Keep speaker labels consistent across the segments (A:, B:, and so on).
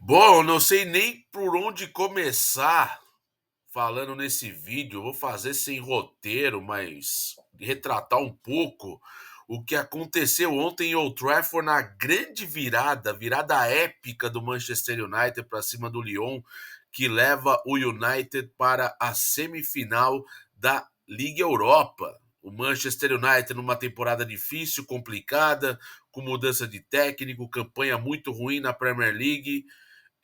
A: Bom, não sei nem por onde começar falando nesse vídeo. Eu vou fazer sem roteiro, mas retratar um pouco o que aconteceu ontem em Old Trafford na grande virada épica do Manchester United para cima do Lyon, que leva o United para a semifinal da Liga Europa. O Manchester United numa temporada difícil, complicada, com mudança de técnico, campanha muito ruim na Premier League,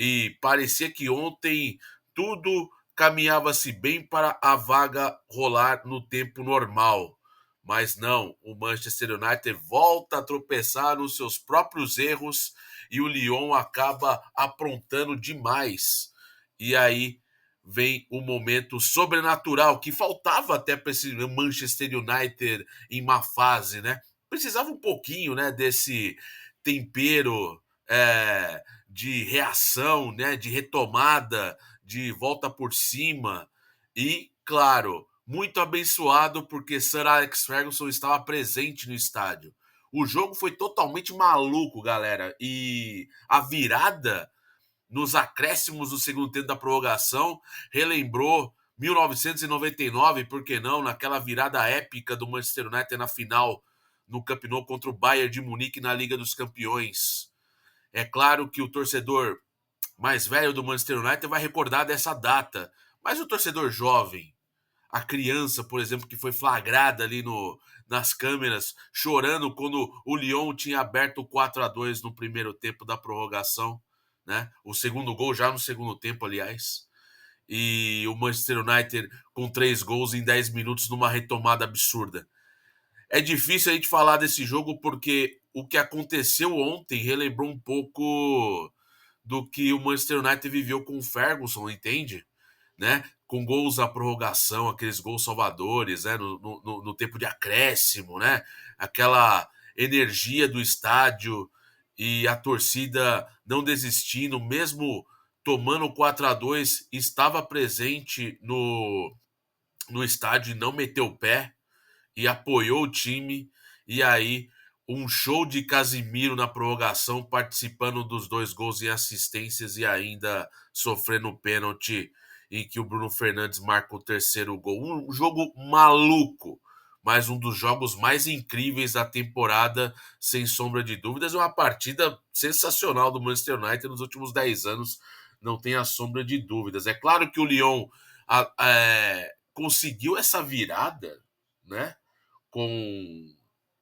A: e parecia que ontem tudo caminhava-se bem para a vaga rolar no tempo normal. Mas não, o Manchester United volta a tropeçar nos seus próprios erros e o Lyon acaba aprontando demais. E aí vem o momento sobrenatural que faltava até para esse Manchester United em má fase, né? Precisava um pouquinho, né, desse tempero de reação, né, de retomada, de volta por cima. E, claro, muito abençoado porque Sir Alex Ferguson estava presente no estádio. O jogo foi totalmente maluco, galera. E a virada nos acréscimos do segundo tempo da prorrogação relembrou 1999, por que não, naquela virada épica do Manchester United na final no Camp Nou contra o Bayern de Munique na Liga dos Campeões. É claro que o torcedor mais velho do Manchester United vai recordar dessa data, mas o torcedor jovem, a criança, por exemplo, que foi flagrada ali nas câmeras, chorando quando o Lyon tinha aberto 4-2 no primeiro tempo da prorrogação, né? O segundo gol já no segundo tempo, aliás. E o Manchester United com 3 gols em 10 minutos numa retomada absurda. É difícil a gente falar desse jogo porque o que aconteceu ontem relembrou um pouco do que o Manchester United viveu com o Ferguson, entende? Né? Com gols à prorrogação, aqueles gols salvadores, né? No tempo de acréscimo, né? Aquela energia do estádio e a torcida não desistindo, mesmo tomando 4-2, estava presente no estádio e não meteu o pé e apoiou o time. E aí, um show de Casimiro na prorrogação, participando dos 2 gols em assistências e ainda sofrendo o pênalti em que o Bruno Fernandes marca o terceiro gol. Um jogo maluco, mas um dos jogos mais incríveis da temporada, sem sombra de dúvidas. É uma partida sensacional do Manchester United nos últimos 10 anos, não tem a sombra de dúvidas. É claro que o Lyon conseguiu essa virada, né? com,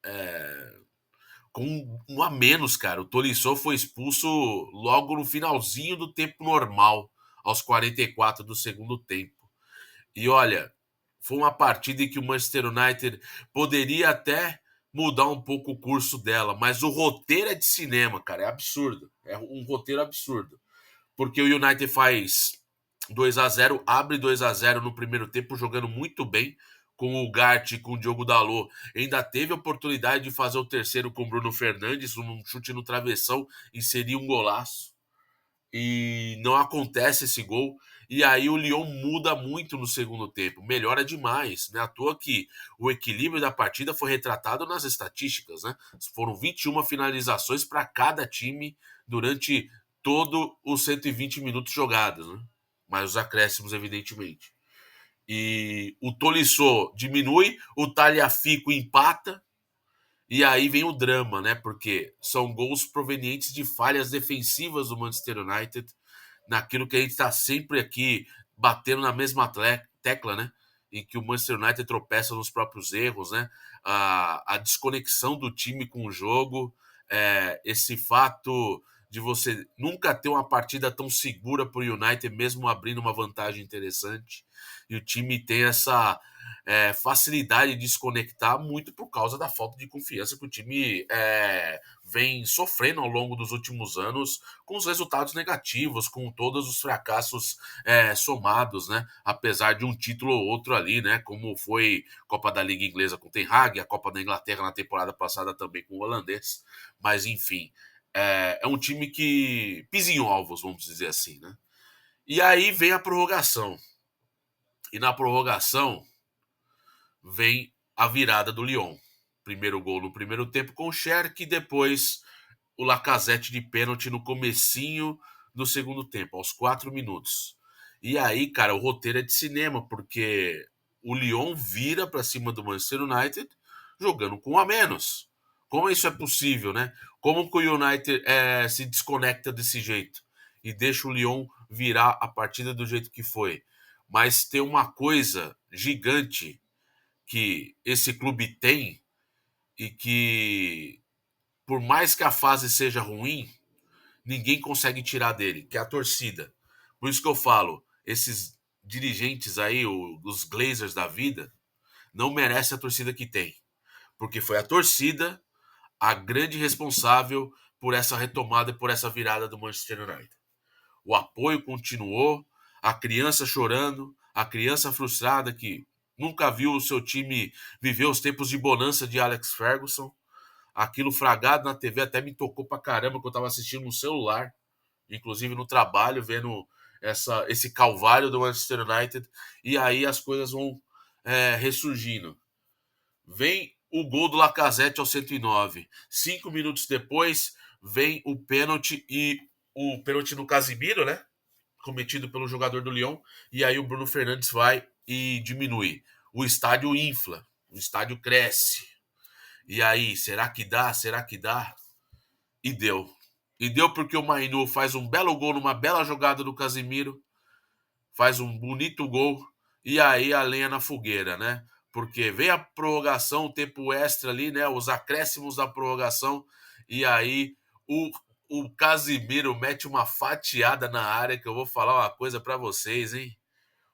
A: é, com um a menos, cara. O Tolisso foi expulso logo no finalzinho do tempo normal, aos 44 do segundo tempo. E olha, foi uma partida em que o Manchester United poderia até mudar um pouco o curso dela, mas o roteiro é de cinema, cara, é absurdo. É um roteiro absurdo. Porque o United faz 2-0, abre 2-0 no primeiro tempo, jogando muito bem com o Gart e com o Diogo Dalot. Ainda teve a oportunidade de fazer o terceiro com o Bruno Fernandes, um chute no travessão, inserir um golaço. E não acontece esse gol. E aí o Lyon muda muito no segundo tempo, melhora demais. Não é à toa que o equilíbrio da partida foi retratado nas estatísticas, né? Foram 21 finalizações para cada time durante todo os 120 minutos jogados, né? Mais os acréscimos, evidentemente. E o Tolisso diminui, o Talhafico empata, e aí vem o drama, né? Porque são gols provenientes de falhas defensivas do Manchester United, naquilo que a gente está sempre aqui batendo na mesma tecla, né? Em que o Manchester United tropeça nos próprios erros, né? A desconexão do time com o jogo, esse fato de você nunca ter uma partida tão segura para o United, mesmo abrindo uma vantagem interessante. E o time tem essa facilidade de desconectar muito por causa da falta de confiança que o time vem sofrendo ao longo dos últimos anos, com os resultados negativos, com todos os fracassos somados, né? Apesar de um título ou outro ali, né? Como foi Copa da Liga Inglesa com o Ten Hag, a Copa da Inglaterra na temporada passada também com o holandês. Mas, enfim, é um time que pisa em ovos, vamos dizer assim, né? E aí vem a prorrogação. E na prorrogação vem a virada do Lyon. Primeiro gol no primeiro tempo com o Cherki, depois o Lacazette de pênalti no comecinho no segundo tempo, aos 4 minutos. E aí, cara, o roteiro é de cinema, porque o Lyon vira para cima do Manchester United jogando com um a menos. Como isso é possível, né? Como que o United se desconecta desse jeito e deixa o Lyon virar a partida do jeito que foi? Mas tem uma coisa gigante que esse clube tem e que, por mais que a fase seja ruim, ninguém consegue tirar dele, que é a torcida. Por isso que eu falo, esses dirigentes aí, os Glazers da vida, não merecem a torcida que tem. Porque foi a torcida a grande responsável por essa retomada e por essa virada do Manchester United. O apoio continuou, a criança chorando, a criança frustrada que nunca viu o seu time viver os tempos de bonança de Alex Ferguson. Aquilo fragado na TV até me tocou pra caramba, que eu tava assistindo no celular, inclusive no trabalho, vendo esse calvário do Manchester United. E aí as coisas vão ressurgindo. Vem o gol do Lacazette aos 109. 5 minutos depois, vem o pênalti no Casimiro, né? Cometido pelo jogador do Lyon. E aí o Bruno Fernandes vai e diminui. O estádio infla, o estádio cresce. E aí, será que dá? Será que dá? E deu. E deu porque o Mainu faz um belo gol numa bela jogada do Casimiro, faz um bonito gol, e aí a lenha na fogueira, né? Porque vem a prorrogação, o tempo extra ali, né? Os acréscimos da prorrogação, e aí o, o Casimiro mete uma fatiada na área, que eu vou falar uma coisa para vocês, hein?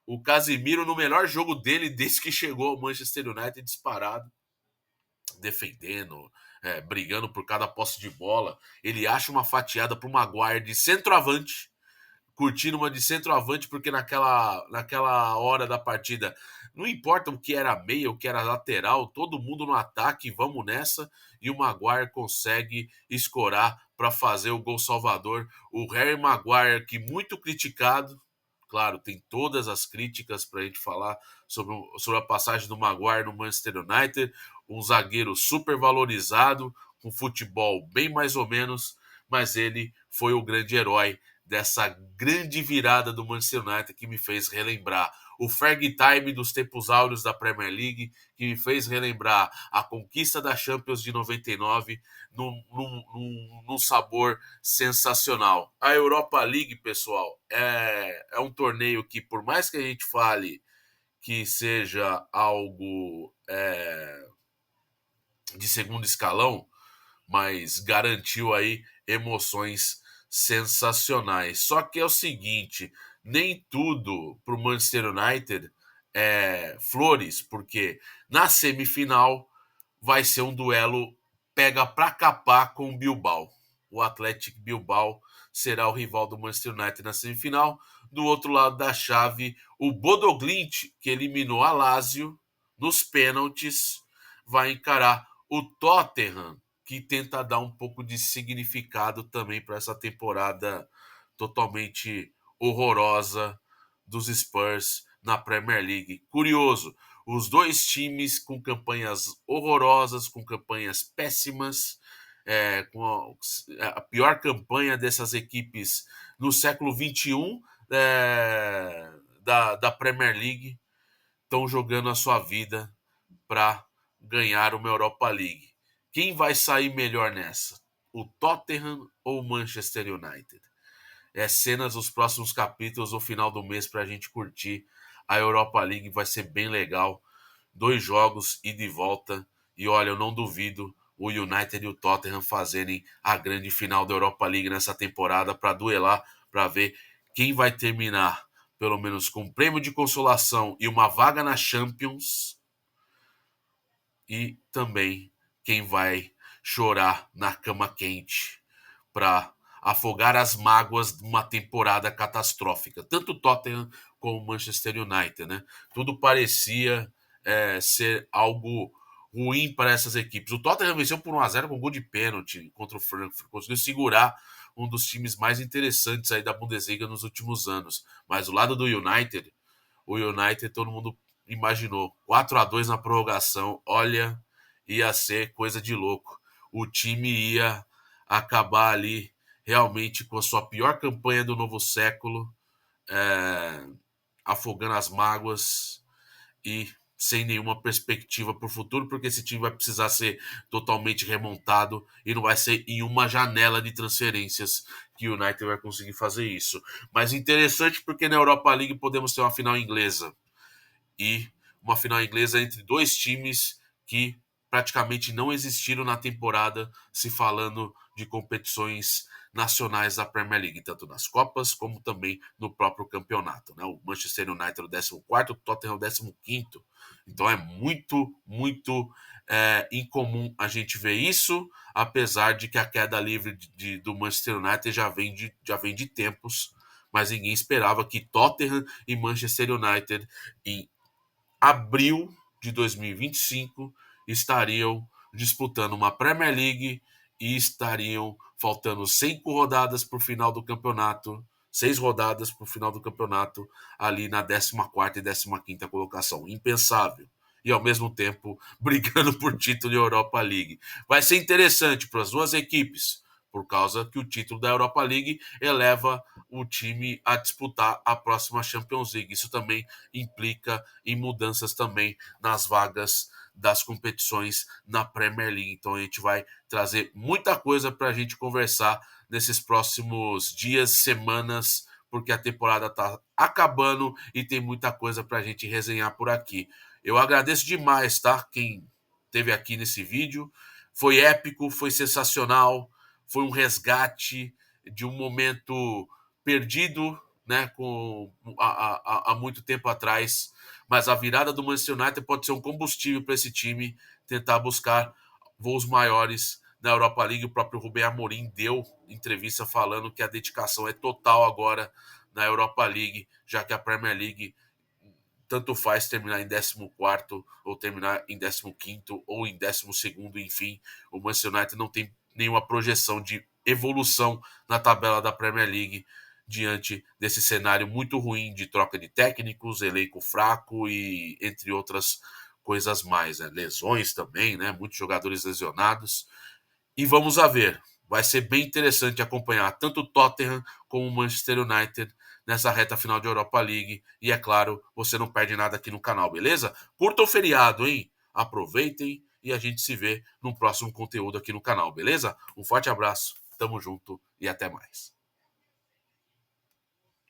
A: O Casimiro no melhor jogo dele desde que chegou ao Manchester United disparado, defendendo, brigando por cada posse de bola. Ele acha uma fatiada para o Maguire de centroavante, curtindo uma de centroavante, porque naquela hora da partida, não importa o que era meia, o que era lateral, todo mundo no ataque, vamos nessa, e o Maguire consegue escorar para fazer o gol salvador. O Harry Maguire, que muito criticado, claro, tem todas as críticas para a gente falar sobre a passagem do Maguire no Manchester United, um zagueiro super valorizado, com futebol bem mais ou menos, mas ele foi o grande herói dessa grande virada do Manchester United, que me fez relembrar o Fergie Time dos tempos áureos da Premier League, que me fez relembrar a conquista da Champions de 99 num sabor sensacional. A Europa League, pessoal, é um torneio que, por mais que a gente fale que seja algo de segundo escalão, mas garantiu aí emoções sensacionais. Só que é o seguinte, nem tudo para o Manchester United é flores, porque na semifinal vai ser um duelo pega para capar com o Bilbao. O Athletic Bilbao será o rival do Manchester United na semifinal. Do outro lado da chave, o Bodo Glimt, que eliminou a Lazio nos pênaltis, vai encarar o Tottenham, que tenta dar um pouco de significado também para essa temporada totalmente horrorosa dos Spurs na Premier League. Curioso, os dois times com campanhas horrorosas, com campanhas péssimas, com a pior campanha dessas equipes no século XXI da Premier League, estão jogando a sua vida para ganhar uma Europa League. Quem vai sair melhor nessa? O Tottenham ou o Manchester United? Cenas dos próximos capítulos no final do mês para a gente curtir. A Europa League vai ser bem legal. 2 jogos ida e volta. E olha, eu não duvido o United e o Tottenham fazerem a grande final da Europa League nessa temporada para duelar, para ver quem vai terminar, pelo menos com um prêmio de consolação e uma vaga na Champions, e também quem vai chorar na cama quente para afogar as mágoas de uma temporada catastrófica. Tanto o Tottenham como o Manchester United, né? Tudo parecia ser algo ruim para essas equipes. O Tottenham venceu por 1-0 com um gol de pênalti contra o Frankfurt, conseguiu segurar um dos times mais interessantes aí da Bundesliga nos últimos anos. Mas do lado do United, o United todo mundo imaginou 4-2 na prorrogação. Olha, ia ser coisa de louco. O time ia acabar ali realmente com a sua pior campanha do novo século, é, afogando as mágoas e sem nenhuma perspectiva para o futuro, porque esse time vai precisar ser totalmente remontado e não vai ser em uma janela de transferências que o United vai conseguir fazer isso. Mas interessante porque na Europa League podemos ter uma final inglesa e uma final inglesa entre dois times que praticamente não existiram na temporada, se falando de competições nacionais da Premier League, tanto nas Copas como também no próprio campeonato. Né? O Manchester United é o 14º, o Tottenham é o 15º. Então é muito incomum a gente ver isso, apesar de que a queda livre do Manchester United já vem de tempos, mas ninguém esperava que Tottenham e Manchester United, em abril de 2025, estariam disputando uma Premier League e estariam faltando 5 rodadas para o final do campeonato, 6 rodadas para o final do campeonato, ali na 14ª e 15ª colocação. Impensável. E ao mesmo tempo brigando por título de Europa League. Vai ser interessante para as duas equipes, por causa que o título da Europa League eleva o time a disputar a próxima Champions League. Isso também implica em mudanças também nas vagas das competições na Premier League. Então a gente vai trazer muita coisa para a gente conversar nesses próximos dias, semanas, porque a temporada está acabando e tem muita coisa para a gente resenhar por aqui. Eu agradeço demais, tá? Quem esteve aqui nesse vídeo. Foi épico, foi sensacional, foi um resgate de um momento perdido, né, há muito tempo atrás, mas a virada do Manchester United pode ser um combustível para esse time tentar buscar voos maiores na Europa League. O próprio Rubem Amorim deu entrevista falando que a dedicação é total agora na Europa League, já que a Premier League tanto faz terminar em 14º ou terminar em 15º ou em 12º, enfim, o Manchester United não tem nenhuma projeção de evolução na tabela da Premier League diante desse cenário muito ruim de troca de técnicos, elenco fraco e entre outras coisas mais, né? Lesões também, né? Muitos jogadores lesionados. E vamos a ver. Vai ser bem interessante acompanhar tanto o Tottenham como o Manchester United nessa reta final de Europa League. E é claro, você não perde nada aqui no canal, beleza? Curta o feriado, hein? Aproveitem e a gente se vê no próximo conteúdo aqui no canal, beleza? Um forte abraço, tamo junto e até mais.